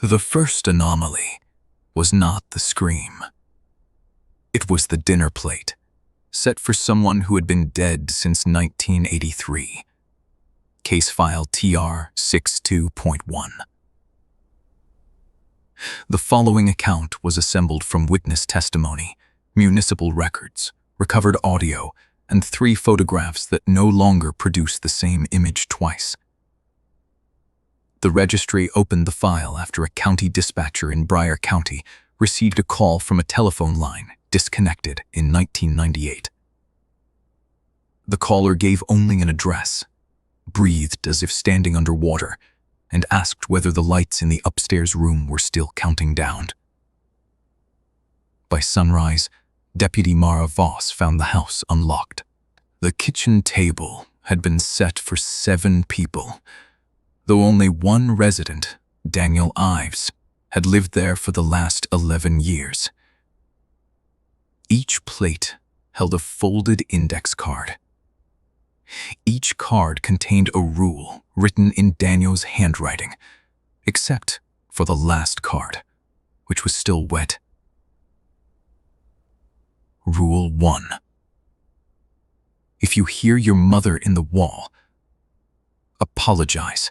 The first anomaly was not the scream. It was the dinner plate, set for someone who had been dead since 1983. Case file TR 62.1. The following account was assembled from witness testimony, municipal records, recovered audio, and 3 photographs that no longer produce the same image twice. The registry opened the file after a county dispatcher in Bryan County received a call from a telephone line disconnected in 1998. The caller gave only an address, breathed as if standing underwater, and asked whether the lights in the upstairs room were still counting down. By sunrise, Deputy Mara Voss found the house unlocked. The kitchen table had been set for 7 people, though only one resident, Daniel Ives, had lived there for the last 11 years. Each plate held a folded index card. Each card contained a rule written in Daniel's handwriting, except for the last card, which was still wet. Rule 1. If you hear your mother in the wall, apologize,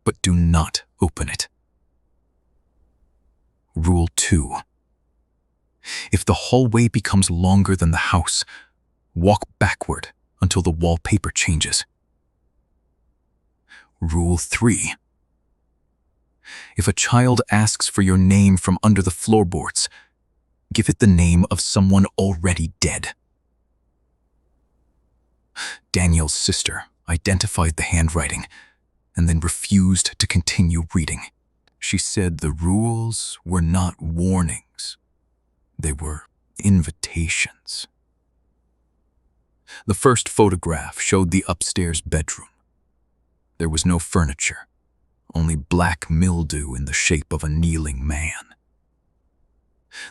but do not open it. Rule 2. If the hallway becomes longer than the house, walk backward until the wallpaper changes. Rule 3. If a child asks for your name from under the floorboards, give it the name of someone already dead. Daniel's sister identified the handwriting and then refused to continue reading. She said the rules were not warnings. They were invitations. The first photograph showed the upstairs bedroom. There was no furniture, only black mildew in the shape of a kneeling man.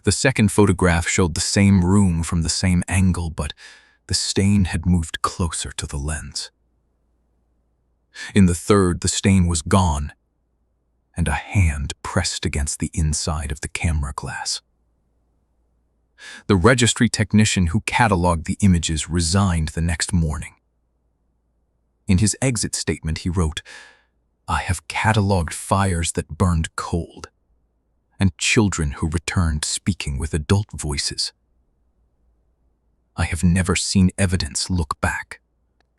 The second photograph showed the same room from the same angle, but the stain had moved closer to the lens. In the third, the stain was gone, and a hand pressed against the inside of the camera glass. The registry technician who cataloged the images resigned the next morning. In his exit statement, he wrote, "I have cataloged fires that burned cold, and children who returned speaking with adult voices. I have never seen evidence look back."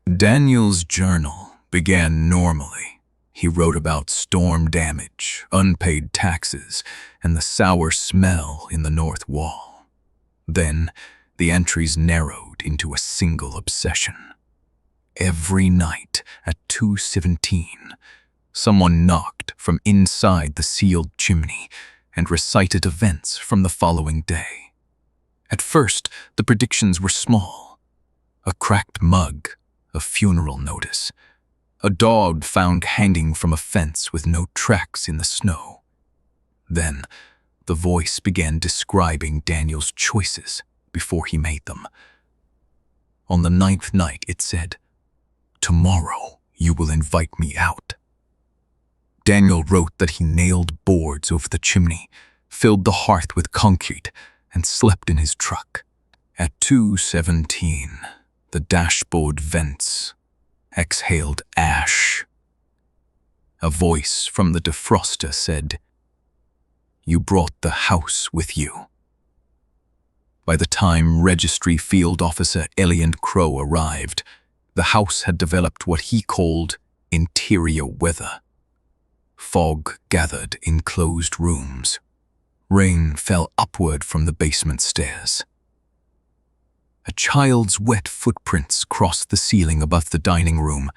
Daniel's journal began normally. He wrote about storm damage, unpaid taxes, and the sour smell in the north wall. Then, the entries narrowed into a single obsession. Every night at 2:17, someone knocked from inside the sealed chimney and recited events from the following day. At first, the predictions were small. A cracked mug, a funeral notice, a dog found hanging from a fence with no tracks in the snow. Then, the voice began describing Daniel's choices before he made them. On the 9th night, it said, "Tomorrow you will invite me out." Daniel wrote that he nailed boards over the chimney, filled the hearth with concrete, and slept in his truck. At 2:17, the dashboard vents exhaled ash. A voice from the defroster said, "You brought the house with you." By the time Registry Field Officer Elian Crow arrived, the house had developed what he called interior weather. Fog gathered in closed rooms. Rain fell upward from the basement stairs. A child's wet footprints crossed the ceiling above the dining room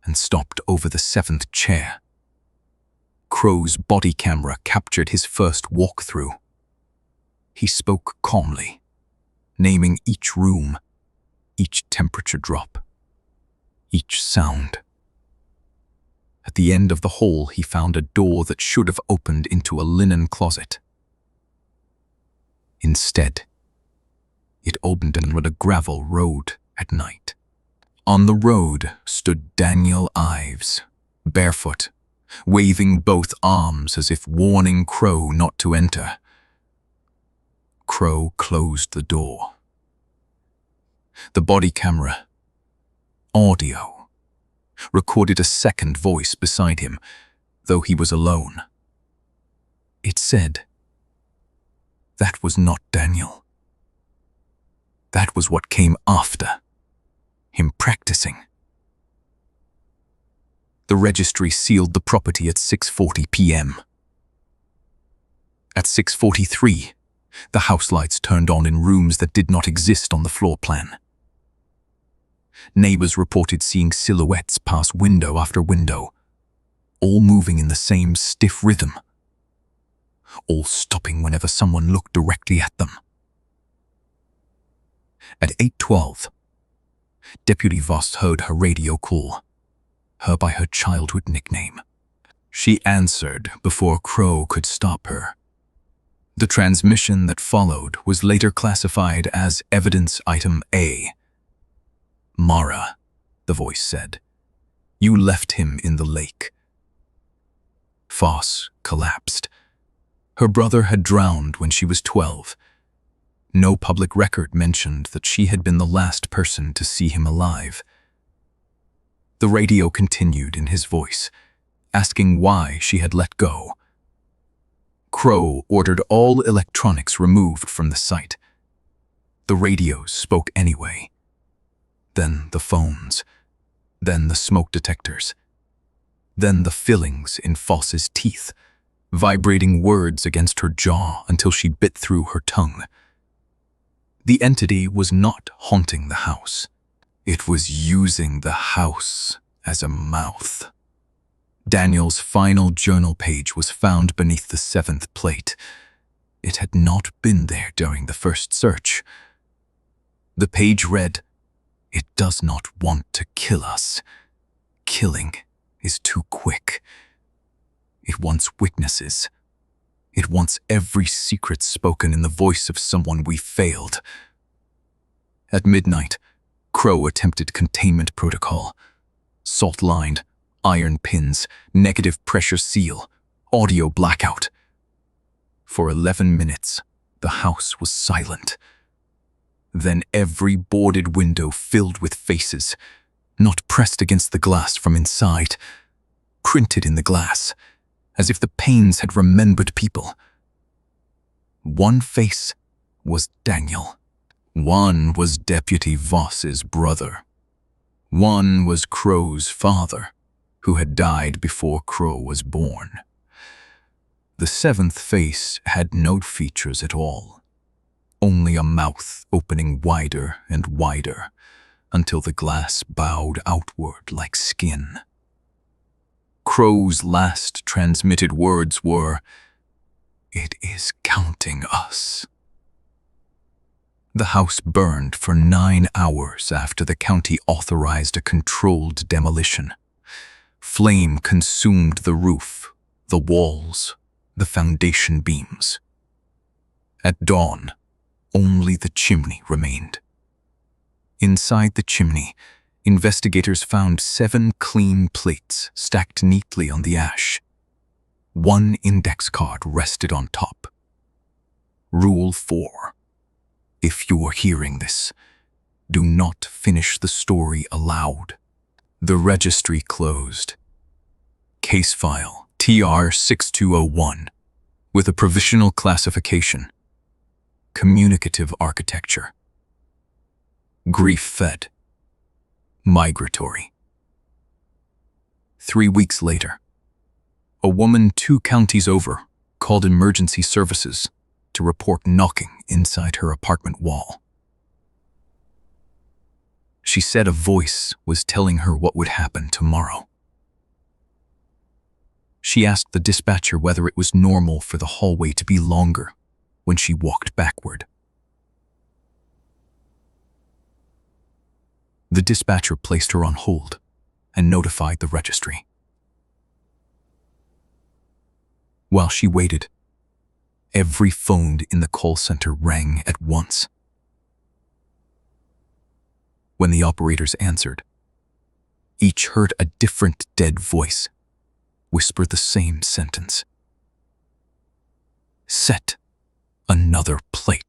and stopped over the 7th chair. Crow's body camera captured his first walkthrough. He spoke calmly, naming each room, each temperature drop, each sound. At the end of the hall, he found a door that should have opened into a linen closet. Instead, it opened on a gravel road at night. On the road stood Daniel Ives, barefoot, waving both arms as if warning Crow not to enter. Crow closed the door. The body camera, audio, recorded a second voice beside him, though he was alone. It said, "That was not Daniel. That was what came after, him practicing." The registry sealed the property at 6:40 p.m. At 6:43, the house lights turned on in rooms that did not exist on the floor plan. Neighbors reported seeing silhouettes pass window after window, all moving in the same stiff rhythm, all stopping whenever someone looked directly at them. At 8:12, Deputy Voss heard her radio call, her by her childhood nickname. She answered before Crow could stop her. The transmission that followed was later classified as Evidence Item A. "Mara," the voice said, "you left him in the lake." Voss collapsed. Her brother had drowned when she was 12. No public record mentioned that she had been the last person to see him alive. The radio continued in his voice, asking why she had let go. Crow ordered all electronics removed from the site. The radios spoke anyway. Then the phones. Then the smoke detectors. Then the fillings in Voss's teeth, vibrating words against her jaw until she bit through her tongue. The entity was not haunting the house. It was using the house as a mouth. Daniel's final journal page was found beneath the 7th plate. It had not been there during the first search. The page read, "It does not want to kill us. Killing is too quick. It wants witnesses. It wants every secret spoken in the voice of someone we failed." At midnight, Crow attempted containment protocol. Salt-lined, iron pins, negative pressure seal, audio blackout. For 11 minutes, the house was silent. Then every boarded window filled with faces, not pressed against the glass from inside, printed in the glass, as if the panes had remembered people. One face was Daniel. One was Deputy Voss's brother. One was Crow's father, who had died before Crow was born. The 7th face had no features at all, only a mouth opening wider and wider until the glass bowed outward like skin. Crow's last transmitted words were, "It is counting us." The house burned for 9 hours after the county authorized a controlled demolition. Flame consumed the roof, the walls, the foundation beams. At dawn, only the chimney remained. Inside the chimney, investigators found 7 clean plates stacked neatly on the ash. One index card rested on top. Rule 4. If you are hearing this, do not finish the story aloud. The registry closed. Case file TR6201 with a provisional classification. Communicative architecture. Grief-fed. Migratory. 3 weeks later, a woman 2 counties over called emergency services to report knocking inside her apartment wall. She said a voice was telling her what would happen tomorrow. She asked the dispatcher whether it was normal for the hallway to be longer when she walked backward. The dispatcher placed her on hold and notified the registry. While she waited, every phone in the call center rang at once. When the operators answered, each heard a different dead voice, whisper the same sentence. Set another plate.